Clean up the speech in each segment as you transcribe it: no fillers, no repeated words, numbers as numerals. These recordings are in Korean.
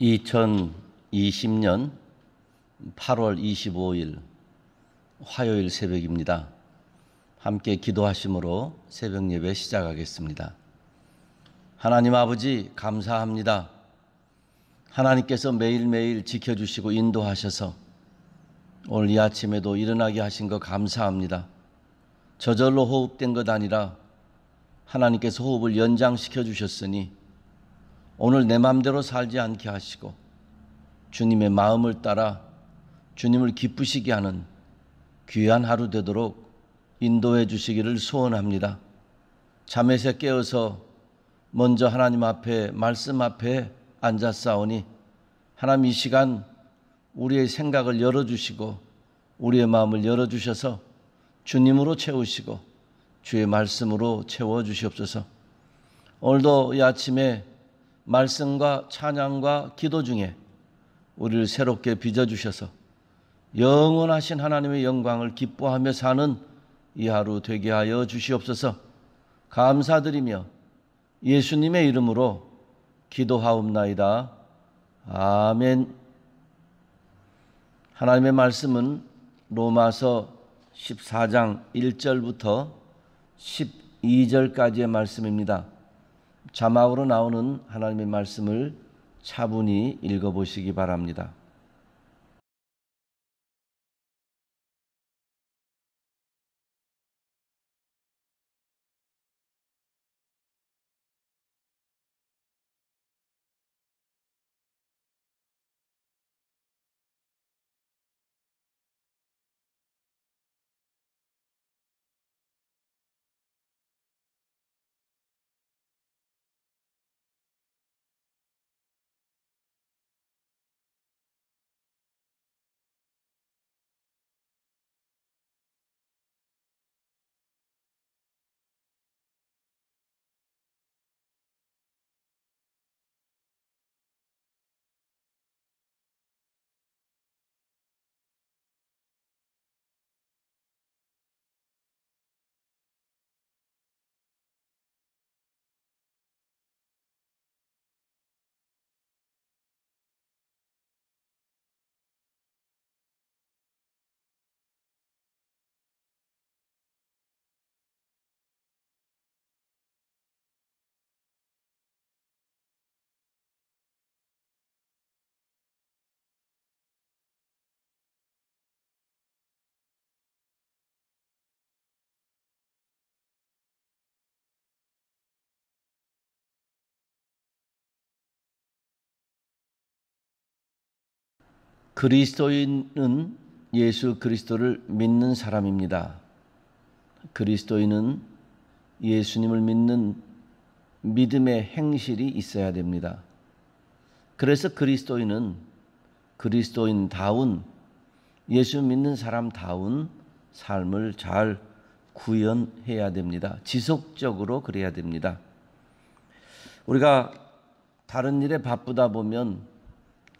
2020년 8월 25일 화요일 새벽입니다. 함께 기도하심으로 새벽 예배 시작하겠습니다. 하나님 아버지 감사합니다. 하나님께서 매일매일 지켜주시고 인도하셔서 오늘 이 아침에도 일어나게 하신 것 감사합니다. 저절로 호흡된 것 아니라 하나님께서 호흡을 연장시켜 주셨으니 오늘 내 마음대로 살지 않게 하시고 주님의 마음을 따라 주님을 기쁘시게 하는 귀한 하루 되도록 인도해 주시기를 소원합니다. 잠에서 깨어서 먼저 하나님 앞에 말씀 앞에 앉았사오니 하나님 이 시간 우리의 생각을 열어주시고 우리의 마음을 열어주셔서 주님으로 채우시고 주의 말씀으로 채워주시옵소서. 오늘도 이 아침에 말씀과 찬양과 기도 중에 우리를 새롭게 빚어주셔서 영원하신 하나님의 영광을 기뻐하며 사는 이 하루 되게 하여 주시옵소서. 감사드리며 예수님의 이름으로 기도하옵나이다. 아멘. 하나님의 말씀은 로마서 14장 1절부터 12절까지의 말씀입니다. 자막으로 나오는 하나님의 말씀을 차분히 읽어보시기 바랍니다. 그리스도인은 예수 그리스도를 믿는 사람입니다. 그리스도인은 예수님을 믿는 믿음의 행실이 있어야 됩니다. 그래서 그리스도인은 그리스도인다운 예수 믿는 사람다운 삶을 잘 구현해야 됩니다. 지속적으로 그래야 됩니다. 우리가 다른 일에 바쁘다 보면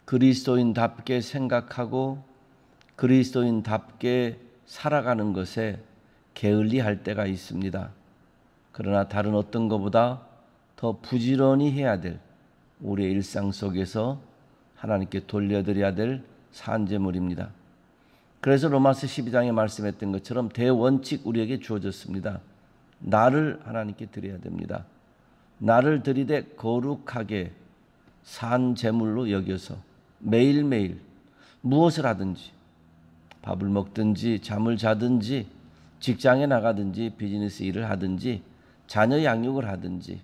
그리스도인답게 생각하고 그리스도인답게 살아가는 것에 게을리할 때가 있습니다. 그러나 다른 어떤 것보다 더 부지런히 해야 될 우리의 일상 속에서 하나님께 돌려드려야 될 산재물입니다. 그래서 로마서 12장에 말씀했던 것처럼 대원칙 우리에게 주어졌습니다. 나를 하나님께 드려야 됩니다. 나를 드리되 거룩하게 산 제물로 여겨서 매일매일 무엇을 하든지 밥을 먹든지 잠을 자든지 직장에 나가든지 비즈니스 일을 하든지 자녀 양육을 하든지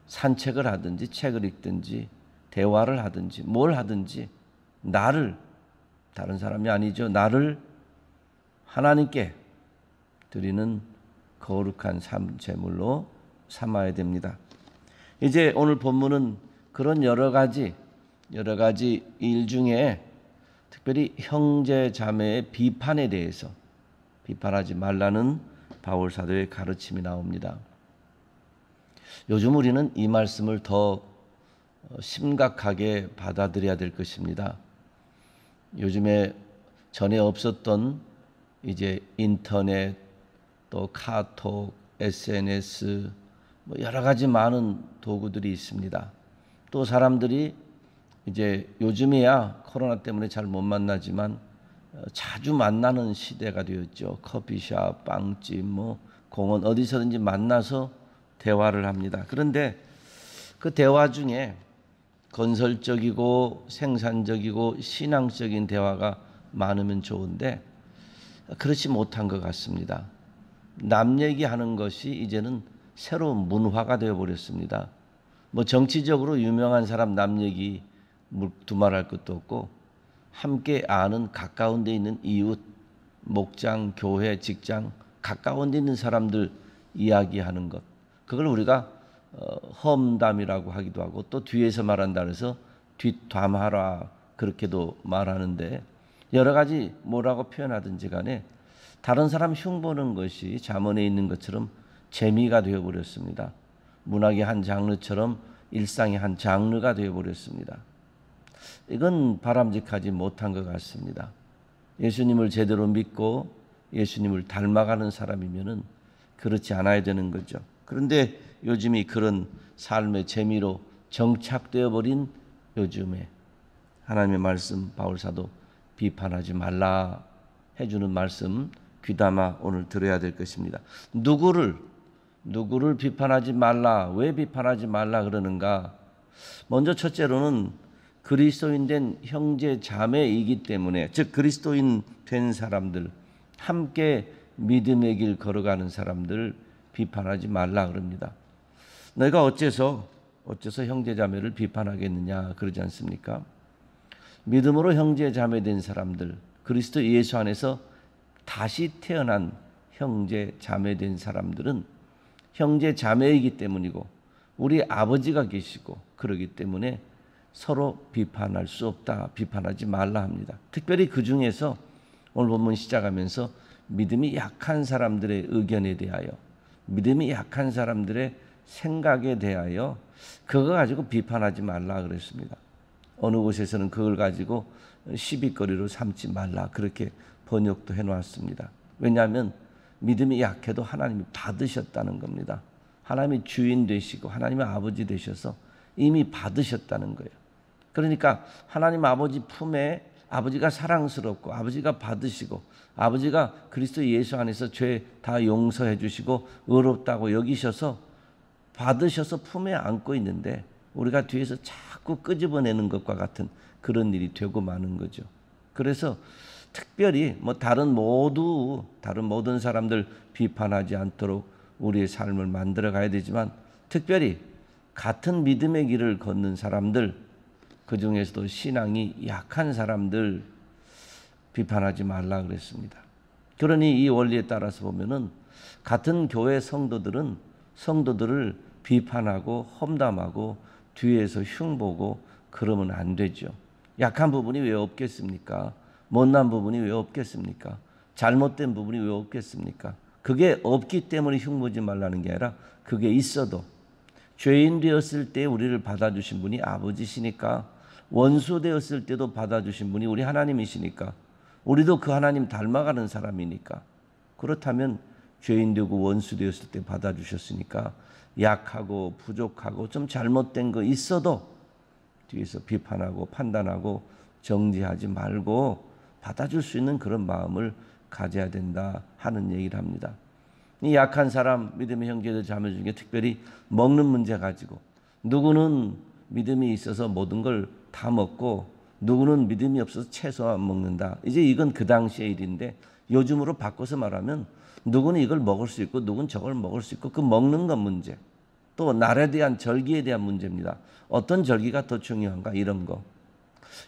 산책을 하든지 책을 읽든지 대화를 하든지 뭘 하든지 나를 다른 사람이 아니죠. 나를 하나님께 드리는 거룩한 삶 제물로 삼아야 됩니다. 이제 오늘 본문은 그런 여러 가지 일 중에 특별히 형제 자매의 비판에 대해서 비판하지 말라는 바울 사도의 가르침이 나옵니다. 요즘 우리는 이 말씀을 더 심각하게 받아들여야 될 것입니다. 요즘에 전에 없었던 이제 인터넷 또 카톡, SNS 여러 가지 많은 도구들이 있습니다. 또 사람들이 이제 요즘에야 코로나 때문에 잘 못 만나지만 자주 만나는 시대가 되었죠. 커피숍, 빵집, 뭐 공원 어디서든지 만나서 대화를 합니다. 그런데 그 대화 중에 건설적이고 생산적이고 신앙적인 대화가 많으면 좋은데 그렇지 못한 것 같습니다. 남 얘기하는 것이 이제는 새로운 문화가 되어버렸습니다. 뭐 정치적으로 유명한 사람 남 얘기 두말할 것도 없고 함께 아는 가까운 데 있는 이웃, 목장, 교회, 직장 가까운 데 있는 사람들 이야기하는 것, 그걸 우리가 험담이라고 하기도 하고 또 뒤에서 말한다 그래서 뒷담화라 그렇게도 말하는데 여러 가지 뭐라고 표현하든지 간에 다른 사람 흉보는 것이 잠언에 있는 것처럼 재미가 되어버렸습니다. 문학의 한 장르처럼 일상의 한 장르가 되어버렸습니다. 이건 바람직하지 못한 것 같습니다. 예수님을 제대로 믿고 예수님을 닮아가는 사람이면은 그렇지 않아야 되는 거죠. 그런데 요즘이 그런 삶의 재미로 정착되어 버린 요즘에 하나님의 말씀 바울사도 비판하지 말라 해주는 말씀 귀담아 오늘 들어야 될 것입니다. 누구를 비판하지 말라, 왜 비판하지 말라 그러는가? 먼저 첫째로는 그리스도인 된 형제 자매이기 때문에, 즉 그리스도인 된 사람들, 함께 믿음의 길 걸어가는 사람들 비판하지 말라 그럽니다. 너희가 어째서 형제 자매를 비판하겠느냐 그러지 않습니까? 믿음으로 형제 자매 된 사람들, 그리스도 예수 안에서 다시 태어난 형제 자매 된 사람들은 형제 자매이기 때문이고 우리 아버지가 계시고 그러기 때문에 서로 비판할 수 없다, 비판하지 말라 합니다. 특별히 그 중에서 오늘 본문 시작하면서 믿음이 약한 사람들의 의견에 대하여, 믿음이 약한 사람들의 생각에 대하여 그거 가지고 비판하지 말라 그랬습니다. 어느 곳에서는 그걸 가지고 시비거리로 삼지 말라 그렇게 번역도 해놓았습니다. 왜냐하면 믿음이 약해도 하나님이 받으셨다는 겁니다. 하나님이 주인 되시고 하나님의 아버지 되셔서 이미 받으셨다는 거예요. 그러니까 하나님 아버지 품에 아버지가 사랑스럽고 아버지가 받으시고 아버지가 그리스도 예수 안에서 죄 다 용서해 주시고 의롭다고 여기셔서 받으셔서 품에 안고 있는데 우리가 뒤에서 자꾸 끄집어내는 것과 같은 그런 일이 되고 마는 거죠. 그래서 특별히 뭐 다른 모든 사람들 비판하지 않도록 우리의 삶을 만들어 가야 되지만 특별히 같은 믿음의 길을 걷는 사람들, 그 중에서도 신앙이 약한 사람들 비판하지 말라 그랬습니다. 그러니 이 원리에 따라서 보면은 같은 교회 성도들은 성도들을 비판하고 험담하고 뒤에서 흉보고 그러면 안 되죠. 약한 부분이 왜 없겠습니까? 못난 부분이 왜 없겠습니까? 잘못된 부분이 왜 없겠습니까? 그게 없기 때문에 흉보지 말라는 게 아니라 그게 있어도 죄인 되었을 때 우리를 받아주신 분이 아버지시니까, 원수 되었을 때도 받아주신 분이 우리 하나님이시니까, 우리도 그 하나님 닮아가는 사람이니까, 그렇다면 죄인 되고 원수 되었을 때 받아주셨으니까 약하고 부족하고 좀 잘못된 거 있어도 뒤에서 비판하고 판단하고 정죄하지 말고 받아줄 수 있는 그런 마음을 가져야 된다 하는 얘기를 합니다. 이 약한 사람, 믿음의 형제들 자매 중에 특별히 먹는 문제 가지고 누구는 믿음이 있어서 모든 걸 다 먹고 누구는 믿음이 없어서 채소만 먹는다. 이제 이건 그 당시의 일인데 요즘으로 바꿔서 말하면 누구는 이걸 먹을 수 있고 누구는 저걸 먹을 수 있고 그 먹는 것 문제, 또 날에 대한 절기에 대한 문제입니다. 어떤 절기가 더 중요한가 이런 거.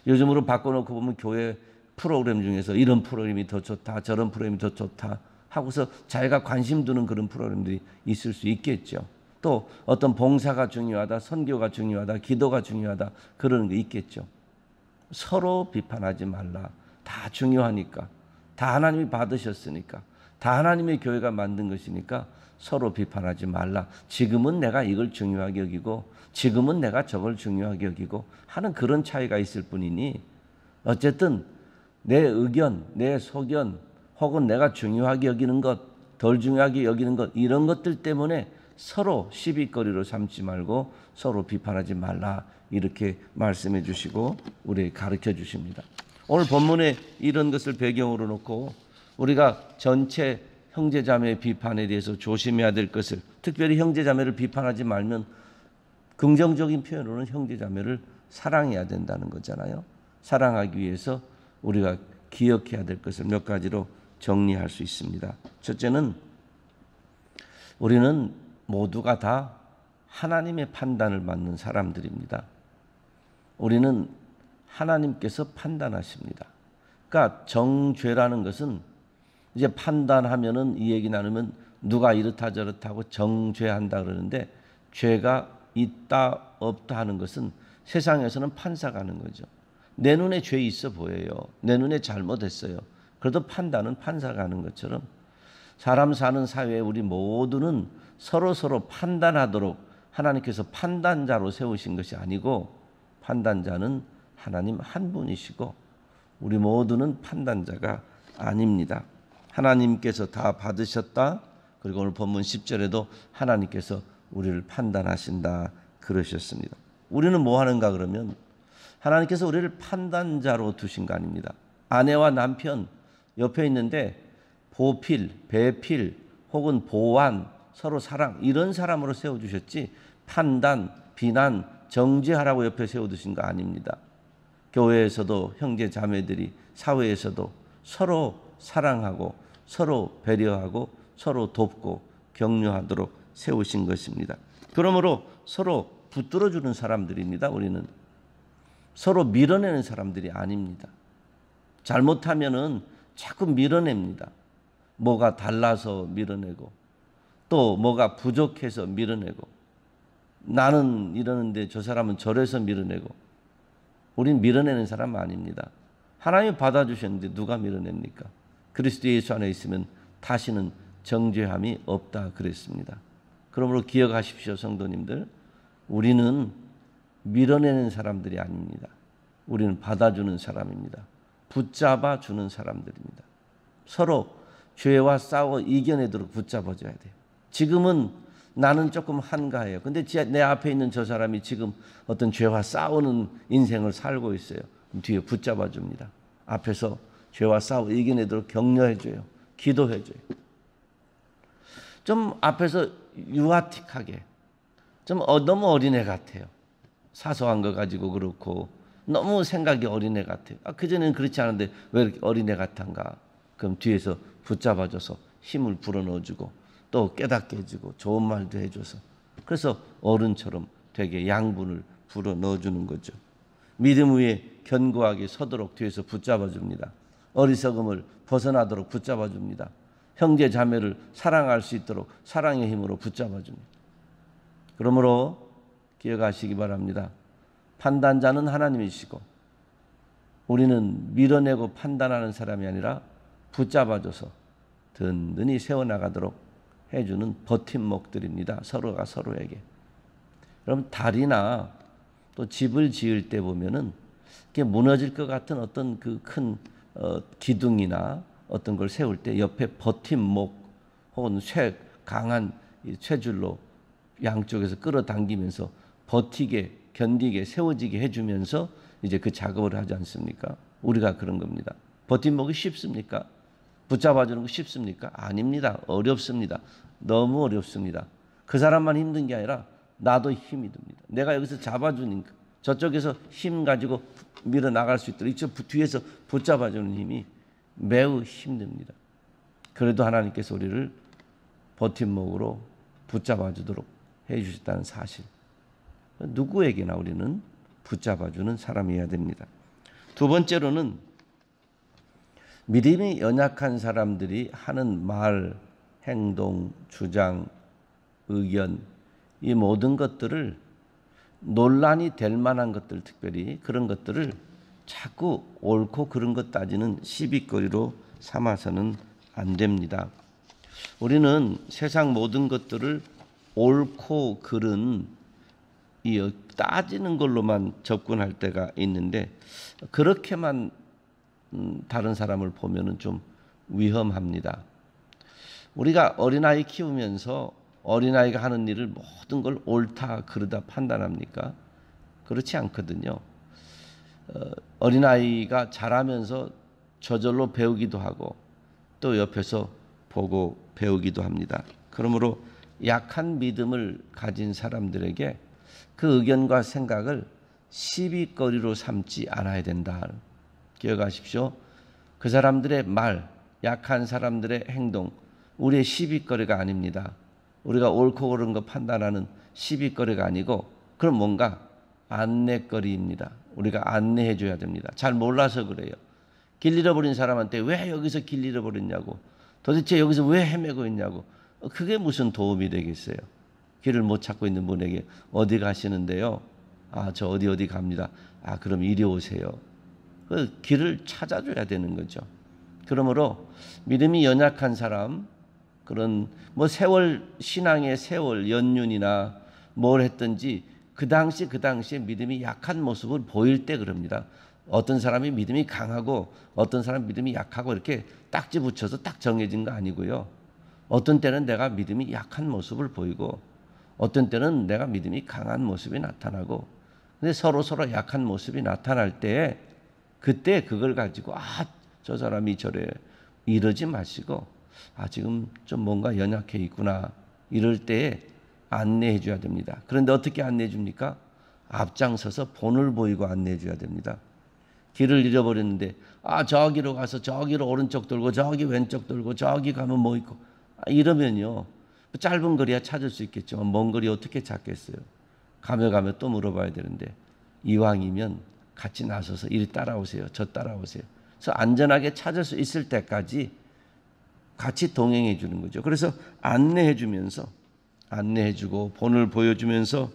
요즘으로 바꿔놓고 보면 교회 프로그램 중에서 이런 프로그램이 더 좋다, 저런 프로그램이 더 좋다 하고서 자기가 관심 두는 그런 프로그램들이 있을 수 있겠죠. 또 어떤 봉사가 중요하다, 선교가 중요하다, 기도가 중요하다 그런 게 있겠죠. 서로 비판하지 말라. 다 중요하니까, 다 하나님이 받으셨으니까, 다 하나님의 교회가 만든 것이니까 서로 비판하지 말라. 지금은 내가 이걸 중요하게 여기고 지금은 내가 저걸 중요하게 여기고 하는 그런 차이가 있을 뿐이니 어쨌든 내 의견, 내 소견 혹은 내가 중요하게 여기는 것, 덜 중요하게 여기는 것 이런 것들 때문에 서로 시비거리로 삼지 말고 서로 비판하지 말라 이렇게 말씀해 주시고 우리에게 가르쳐 주십니다. 오늘 본문에 이런 것을 배경으로 놓고 우리가 전체 형제자매 비판에 대해서 조심해야 될 것을, 특별히 형제자매를 비판하지 말면 긍정적인 표현으로는 형제자매를 사랑해야 된다는 거잖아요. 사랑하기 위해서 우리가 기억해야 될 것을 몇 가지로 정리할 수 있습니다. 첫째는 우리는 모두가 다 하나님의 판단을 받는 사람들입니다. 우리는 하나님께서 판단하십니다. 그러니까 정죄라는 것은 이제 판단하면은 이 얘기 나누면 누가 이렇다 저렇다고 정죄한다 그러는데, 죄가 있다 없다 하는 것은 세상에서는 판사가 하는 거죠. 내 눈에 죄 있어 보여요. 내 눈에 잘못했어요. 그래도 판단은 판사가 하는 것처럼 사람 사는 사회에 우리 모두는 서로 판단하도록 하나님께서 판단자로 세우신 것이 아니고, 판단자는 하나님 한 분이시고 우리 모두는 판단자가 아닙니다. 하나님께서 다 받으셨다. 그리고 오늘 본문 10절에도 하나님께서 우리를 판단하신다 그러셨습니다. 우리는 뭐 하는가 그러면 하나님께서 우리를 판단자로 두신 거 아닙니다. 아내와 남편 옆에 있는데 보필, 배필 혹은 보완, 서로 사랑 이런 사람으로 세워주셨지 판단, 비난, 정죄하라고 옆에 세워두신 거 아닙니다. 교회에서도 형제 자매들이 사회에서도 서로 사랑하고 서로 배려하고 서로 돕고 격려하도록 세우신 것입니다. 그러므로 서로 붙들어주는 사람들입니다. 우리는 서로 밀어내는 사람들이 아닙니다. 잘못하면은 자꾸 밀어냅니다. 뭐가 달라서 밀어내고 또 뭐가 부족해서 밀어내고, 나는 이러는데 저 사람은 저래서 밀어내고, 우린 밀어내는 사람 아닙니다. 하나님이 받아주셨는데 누가 밀어냅니까? 그리스도 예수 안에 있으면 다시는 정죄함이 없다 그랬습니다. 그러므로 기억하십시오, 성도님들. 우리는 밀어내는 사람들이 아닙니다. 우리는 받아주는 사람입니다. 붙잡아 주는 사람들입니다. 서로 죄와 싸워 이겨내도록 붙잡아줘야 돼요. 지금은 나는 조금 한가해요. 근데 내 앞에 있는 저 사람이 지금 어떤 죄와 싸우는 인생을 살고 있어요. 그럼 뒤에 붙잡아 줍니다. 앞에서 죄와 싸워 이겨내도록 격려해줘요. 기도해줘요. 좀 앞에서 유아틱하게, 좀 너무 어린애 같아요. 사소한 거 가지고 그렇고 너무 생각이 어린애 같아요. 그전에는 그렇지 않은데 왜 이렇게 어린애 같은가? 그럼 뒤에서 붙잡아줘서 힘을 불어넣어주고 또 깨닫게 해주고 좋은 말도 해줘서, 그래서 어른처럼 되게 양분을 불어넣어주는 거죠. 믿음 위에 견고하게 서도록 뒤에서 붙잡아줍니다. 어리석음을 벗어나도록 붙잡아줍니다. 형제 자매를 사랑할 수 있도록 사랑의 힘으로 붙잡아줍니다. 그러므로 기억하시기 바랍니다. 판단자는 하나님이시고 우리는 밀어내고 판단하는 사람이 아니라 붙잡아줘서 든든히 세워나가도록 해주는 버팀목들입니다. 서로가 서로에게. 그럼 다리나 또 집을 지을 때 보면은 이게 무너질 것 같은 어떤 그 큰 기둥이나 어떤 걸 세울 때 옆에 버팀목 혹은 강한 쇠줄로 양쪽에서 끌어당기면서 버티게 견디게 세워지게 해주면서 이제 그 작업을 하지 않습니까? 우리가 그런 겁니다. 버팀목이 쉽습니까? 붙잡아주는 거 쉽습니까? 아닙니다. 어렵습니다. 너무 어렵습니다. 그 사람만 힘든 게 아니라 나도 힘이 듭니다. 내가 여기서 잡아주니까 저쪽에서 힘 가지고 밀어나갈 수 있도록 이쪽 뒤에서 붙잡아주는 힘이 매우 힘듭니다. 그래도 하나님께서 우리를 버팀목으로 붙잡아주도록 해주셨다는 사실, 누구에게나 우리는 붙잡아주는 사람이어야 됩니다. 두 번째로는 믿음이 연약한 사람들이 하는 말, 행동, 주장, 의견, 이 모든 것들을 논란이 될 만한 것들, 특별히 그런 것들을 자꾸 옳고 그른 것 따지는 시비거리로 삼아서는 안 됩니다. 우리는 세상 모든 것들을 옳고 그른 이 따지는 걸로만 접근할 때가 있는데, 그렇게만 다른 사람을 보면은 좀 위험합니다. 우리가 어린아이 키우면서 어린아이가 하는 일을 모든 걸 옳다 그르다 판단합니까? 그렇지 않거든요. 어린아이가 자라면서 저절로 배우기도 하고 또 옆에서 보고 배우기도 합니다. 그러므로 약한 믿음을 가진 사람들에게 그 의견과 생각을 시비거리로 삼지 않아야 된다. 기억하십시오. 그 사람들의 말, 약한 사람들의 행동, 우리의 시비거리가 아닙니다. 우리가 옳고 그른 거 판단하는 시비거리가 아니고 그럼 뭔가 안내거리입니다. 우리가 안내해 줘야 됩니다. 잘 몰라서 그래요. 길 잃어버린 사람한테 왜 여기서 길 잃어버렸냐고, 도대체 여기서 왜 헤매고 있냐고, 그게 무슨 도움이 되겠어요. 길을 못 찾고 있는 분에게 어디 가시는데요? 아, 저 어디 갑니다. 아, 그럼 이리 오세요. 그 길을 찾아줘야 되는 거죠. 그러므로 믿음이 연약한 사람, 그런 뭐 세월, 신앙의 세월 연륜이나 뭘 했든지 그 당시에 믿음이 약한 모습을 보일 때 그럽니다. 어떤 사람이 믿음이 강하고 어떤 사람 믿음이 약하고 이렇게 딱지 붙여서 딱 정해진 거 아니고요. 어떤 때는 내가 믿음이 약한 모습을 보이고 어떤 때는 내가 믿음이 강한 모습이 나타나고, 근데 서로 약한 모습이 나타날 때 그때 그걸 가지고 저 사람이 저래 이러지 마시고 지금 좀 뭔가 연약해 있구나 이럴 때에 안내해 줘야 됩니다. 그런데 어떻게 안내해 줍니까? 앞장서서 본을 보이고 안내해 줘야 됩니다. 길을 잃어버렸는데 저기로 가서 저기로 오른쪽 돌고 저기 왼쪽 돌고 저기 가면 뭐 있고 이러면요, 짧은 거리야 찾을 수 있겠지만 먼 거리 어떻게 찾겠어요. 가면 또 물어봐야 되는데 이왕이면 같이 나서서 이리 따라오세요, 저 따라오세요. 그래서 안전하게 찾을 수 있을 때까지 같이 동행해 주는 거죠. 그래서 안내해 주고 본을 보여주면서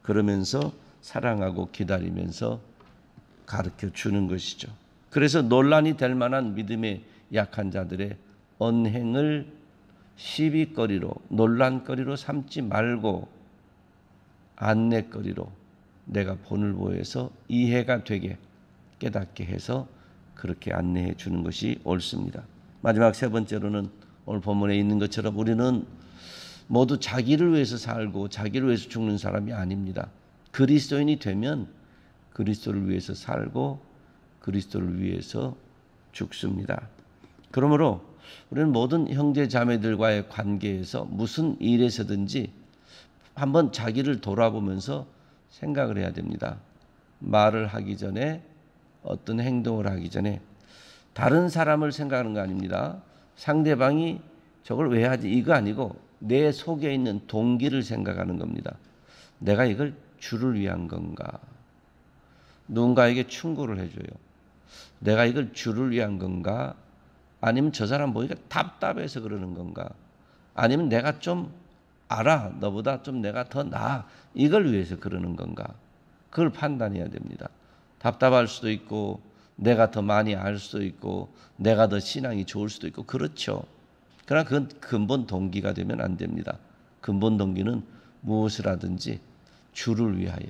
그러면서 사랑하고 기다리면서 가르쳐 주는 것이죠. 그래서 논란이 될 만한 믿음의 약한 자들의 언행을 시비거리로, 논란거리로 삼지 말고 안내거리로 내가 본을 보여서 이해가 되게 깨닫게 해서 그렇게 안내해 주는 것이 옳습니다. 마지막 세 번째로는 오늘 본문에 있는 것처럼 우리는 모두 자기를 위해서 살고 자기를 위해서 죽는 사람이 아닙니다. 그리스도인이 되면 그리스도를 위해서 살고 그리스도를 위해서 죽습니다. 그러므로 우리는 모든 형제 자매들과의 관계에서 무슨 일에서든지 한번 자기를 돌아보면서 생각을 해야 됩니다. 말을 하기 전에, 어떤 행동을 하기 전에 다른 사람을 생각하는 거 아닙니다. 상대방이 저걸 왜 하지 이거 아니고 내 속에 있는 동기를 생각하는 겁니다. 내가 이걸 주를 위한 건가? 누군가에게 충고를 해줘요. 내가 이걸 주를 위한 건가? 아니면 저 사람 보니까 답답해서 그러는 건가? 아니면 내가 좀 알아, 너보다 좀 내가 더 나아, 이걸 위해서 그러는 건가? 그걸 판단해야 됩니다. 답답할 수도 있고 내가 더 많이 알 수도 있고 내가 더 신앙이 좋을 수도 있고 그렇죠. 그러나 그건 근본 동기가 되면 안 됩니다. 근본 동기는 무엇을 하든지 주를 위하여,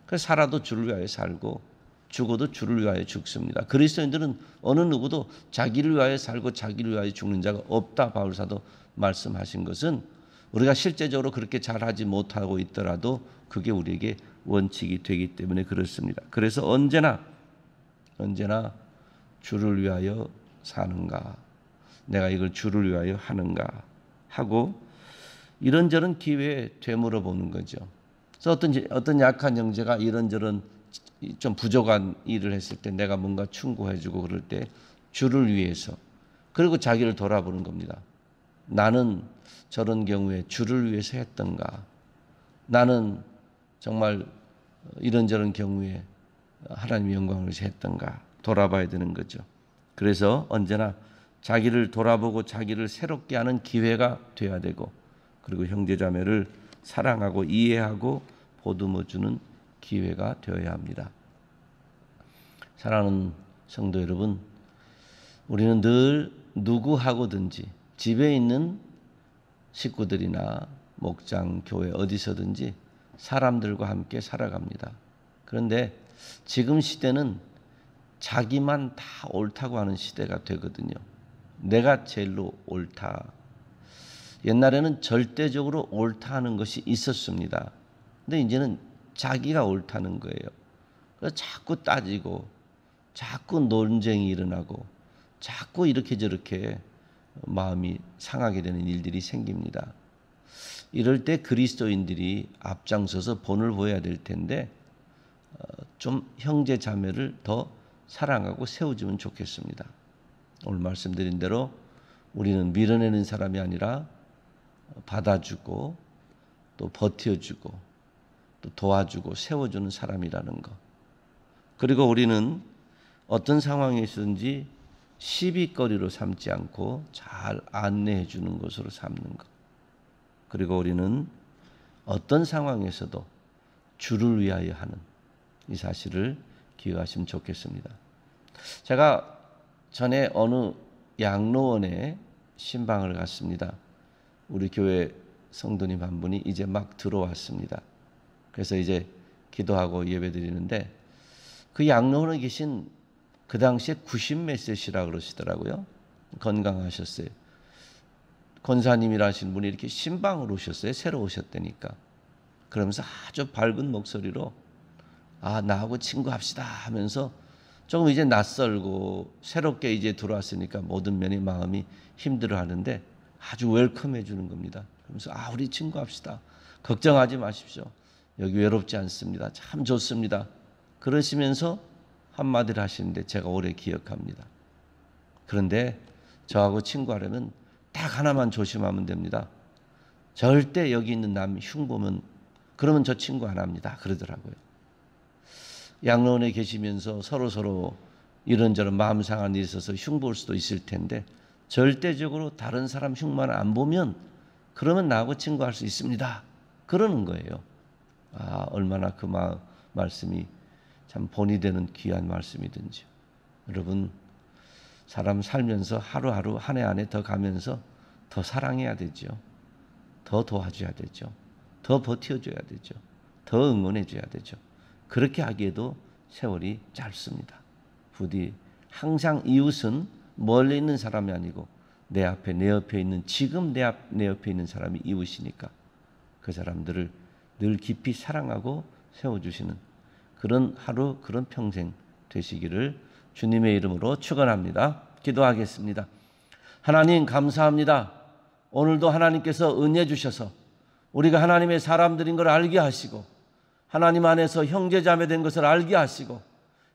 그래서 살아도 주를 위하여 살고 죽어도 주를 위하여 죽습니다. 그리스도인들은 어느 누구도 자기를 위하여 살고 자기를 위하여 죽는 자가 없다. 바울사도 말씀하신 것은 우리가 실제적으로 그렇게 잘하지 못하고 있더라도 그게 우리에게 원칙이 되기 때문에 그렇습니다. 그래서 언제나 주를 위하여 사는가, 내가 이걸 주를 위하여 하는가 하고 이런저런 기회에 되물어 보는 거죠. 그래서 어떤 약한 형제가 이런저런 좀 부족한 일을 했을 때 내가 뭔가 충고해주고 그럴 때 주를 위해서, 그리고 자기를 돌아보는 겁니다. 나는 저런 경우에 주를 위해서 했던가, 나는 정말 이런저런 경우에 하나님의 영광을 위해서 했던가 돌아봐야 되는 거죠. 그래서 언제나 자기를 돌아보고 자기를 새롭게 하는 기회가 돼야 되고, 그리고 형제자매를 사랑하고 이해하고 보듬어주는 기회가 되어야 합니다. 사랑하는 성도 여러분, 우리는 늘 누구하고든지 집에 있는 식구들이나 목장, 교회 어디서든지 사람들과 함께 살아갑니다. 그런데 지금 시대는 자기만 다 옳다고 하는 시대가 되거든요. 내가 제일로 옳다. 옛날에는 절대적으로 옳다 하는 것이 있었습니다. 근데 이제는 자기가 옳다는 거예요. 그래서 자꾸 따지고 자꾸 논쟁이 일어나고 자꾸 이렇게 저렇게 마음이 상하게 되는 일들이 생깁니다. 이럴 때 그리스도인들이 앞장서서 본을 보여야 될 텐데 좀 형제 자매를 더 사랑하고 세워주면 좋겠습니다. 오늘 말씀드린 대로 우리는 밀어내는 사람이 아니라 받아주고 또 버텨주고 또 도와주고 세워주는 사람이라는 것. 그리고 우리는 어떤 상황에 있든지 시비거리로 삼지 않고 잘 안내해 주는 것으로 삼는 것. 그리고 우리는 어떤 상황에서도 주를 위하여 하는 이 사실을 기억하시면 좋겠습니다. 제가 전에 어느 양로원에 신방을 갔습니다. 우리 교회 성도님 한 분이 이제 막 들어왔습니다. 그래서 이제 기도하고 예배드리는데 그 양로원에 계신 그 당시에 90몇 세시라고 그러시더라고요. 건강하셨어요. 권사님이라 하신 분이 이렇게 신방을 오셨어요. 새로 오셨다니까. 그러면서 아주 밝은 목소리로 나하고 친구합시다 하면서 조금 이제 낯설고 새롭게 이제 들어왔으니까 모든 면의 마음이 힘들어하는데 아주 웰컴해 주는 겁니다. 그러면서 우리 친구합시다. 걱정하지 마십시오. 여기 외롭지 않습니다. 참 좋습니다. 그러시면서 한마디를 하시는데 제가 오래 기억합니다. 그런데 저하고 친구하려면 딱 하나만 조심하면 됩니다. 절대 여기 있는 남 흉보면 그러면 저 친구 안 합니다. 그러더라고요. 양로원에 계시면서 서로 이런저런 마음 상한 일이 있어서 흉볼 수도 있을 텐데 절대적으로 다른 사람 흉만 안 보면 그러면 나하고 친구할 수 있습니다. 그러는 거예요. 얼마나 그 말씀이 참 본이 되는 귀한 말씀이든지. 여러분 사람 살면서 하루하루 한 해 한 해 더 가면서 더 사랑해야 되죠. 더 도와줘야 되죠. 더 버텨줘야 되죠. 더 응원해줘야 되죠. 그렇게 하기에도 세월이 짧습니다. 부디 항상 이웃은 멀리 있는 사람이 아니고 내 앞에 내 옆에 있는 지금 내 옆에 있는 사람이 이웃이니까 그 사람들을 늘 깊이 사랑하고 세워주시는 그런 하루 그런 평생 되시기를 주님의 이름으로 축원합니다. 기도하겠습니다. 하나님 감사합니다. 오늘도 하나님께서 은혜 주셔서 우리가 하나님의 사람들인 걸 알게 하시고 하나님 안에서 형제자매 된 것을 알게 하시고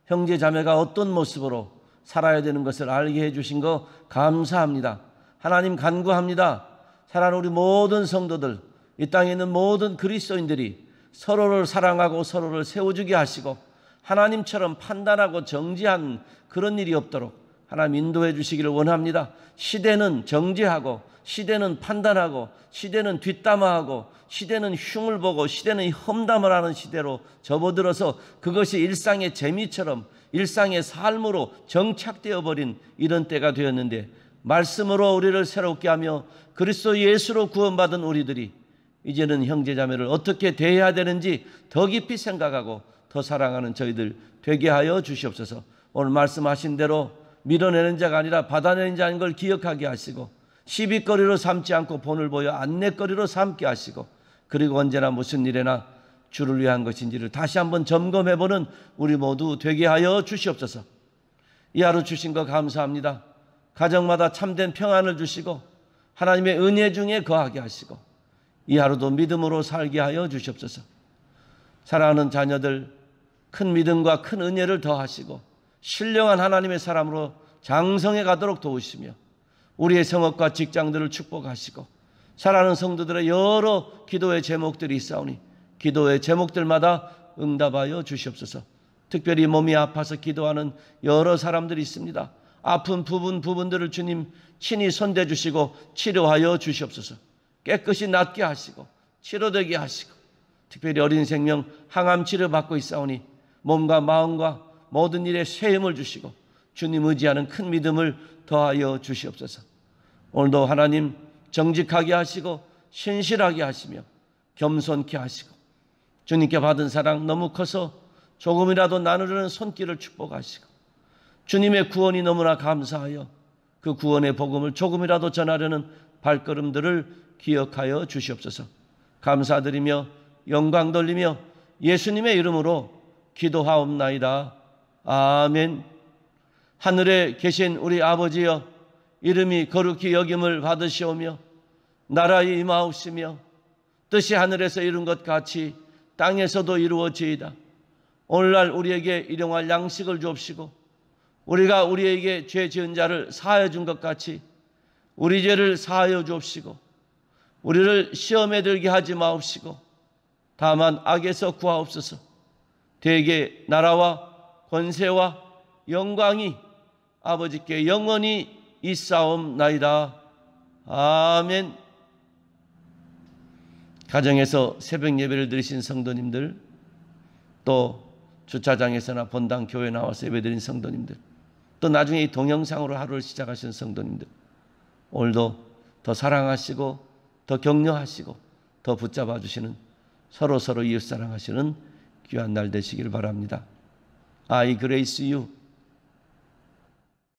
형제자매가 어떤 모습으로 살아야 되는 것을 알게 해주신 거 감사합니다. 하나님 간구합니다. 사랑하는 우리 모든 성도들, 이 땅에 있는 모든 그리스도인들이 서로를 사랑하고 서로를 세워주게 하시고 하나님처럼 판단하고 정죄한 그런 일이 없도록 하나님 인도해 주시기를 원합니다. 시대는 정죄하고 시대는 판단하고 시대는 뒷담화하고 시대는 흉을 보고 시대는 험담을 하는 시대로 접어들어서 그것이 일상의 재미처럼 일상의 삶으로 정착되어 버린 이런 때가 되었는데 말씀으로 우리를 새롭게 하며 그리스도 예수로 구원받은 우리들이 이제는 형제자매를 어떻게 대해야 되는지 더 깊이 생각하고 더 사랑하는 저희들 되게 하여 주시옵소서. 오늘 말씀하신 대로 밀어내는 자가 아니라 받아내는 자인 걸 기억하게 하시고 시비거리로 삼지 않고 본을 보여 안내거리로 삼게 하시고 그리고 언제나 무슨 일에나 주를 위한 것인지를 다시 한번 점검해보는 우리 모두 되게 하여 주시옵소서. 이 하루 주신 거 감사합니다. 가정마다 참된 평안을 주시고 하나님의 은혜 중에 거하게 하시고 이 하루도 믿음으로 살게 하여 주시옵소서. 사랑하는 자녀들 큰 믿음과 큰 은혜를 더하시고 신령한 하나님의 사람으로 장성해 가도록 도우시며 우리의 성업과 직장들을 축복하시고 사랑하는 성도들의 여러 기도의 제목들이 있사오니 기도의 제목들마다 응답하여 주시옵소서. 특별히 몸이 아파서 기도하는 여러 사람들이 있습니다. 아픈 부분들을 주님 친히 손대 주시고 치료하여 주시옵소서. 깨끗이 낫게 하시고 치료되게 하시고 특별히 어린 생명 항암 치료 받고 있사오니 몸과 마음과 모든 일에 새 힘을 주시고 주님 의지하는 큰 믿음을 더하여 주시옵소서. 오늘도 하나님 정직하게 하시고 신실하게 하시며 겸손케 하시고 주님께 받은 사랑 너무 커서 조금이라도 나누려는 손길을 축복하시고 주님의 구원이 너무나 감사하여 그 구원의 복음을 조금이라도 전하려는 발걸음들을 기억하여 주시옵소서. 감사드리며 영광 돌리며 예수님의 이름으로 기도하옵나이다. 아멘. 하늘에 계신 우리 아버지여, 이름이 거룩히 여김을 받으시오며 나라의 임하옵시며 뜻이 하늘에서 이룬 것 같이 땅에서도 이루어지이다. 오늘날 우리에게 일용할 양식을 주옵시고 우리가 우리에게 죄 지은 자를 사하여 준 것 같이 우리 죄를 사하여 주옵시고 우리를 시험에 들게 하지 마옵시고 다만 악에서 구하옵소서. 대개 나라와 권세와 영광이 아버지께 영원히 있사옵나이다. 아멘. 가정에서 새벽 예배를 드리신 성도님들, 또 주차장에서나 본당 교회 나와서 예배드린 성도님들, 또 나중에 이 동영상으로 하루를 시작하신 성도님들, 오늘도 더 사랑하시고 더 격려하시고 더 붙잡아 주시는, 서로 이웃 사랑하시는 귀한 날 되시길 바랍니다. I grace you.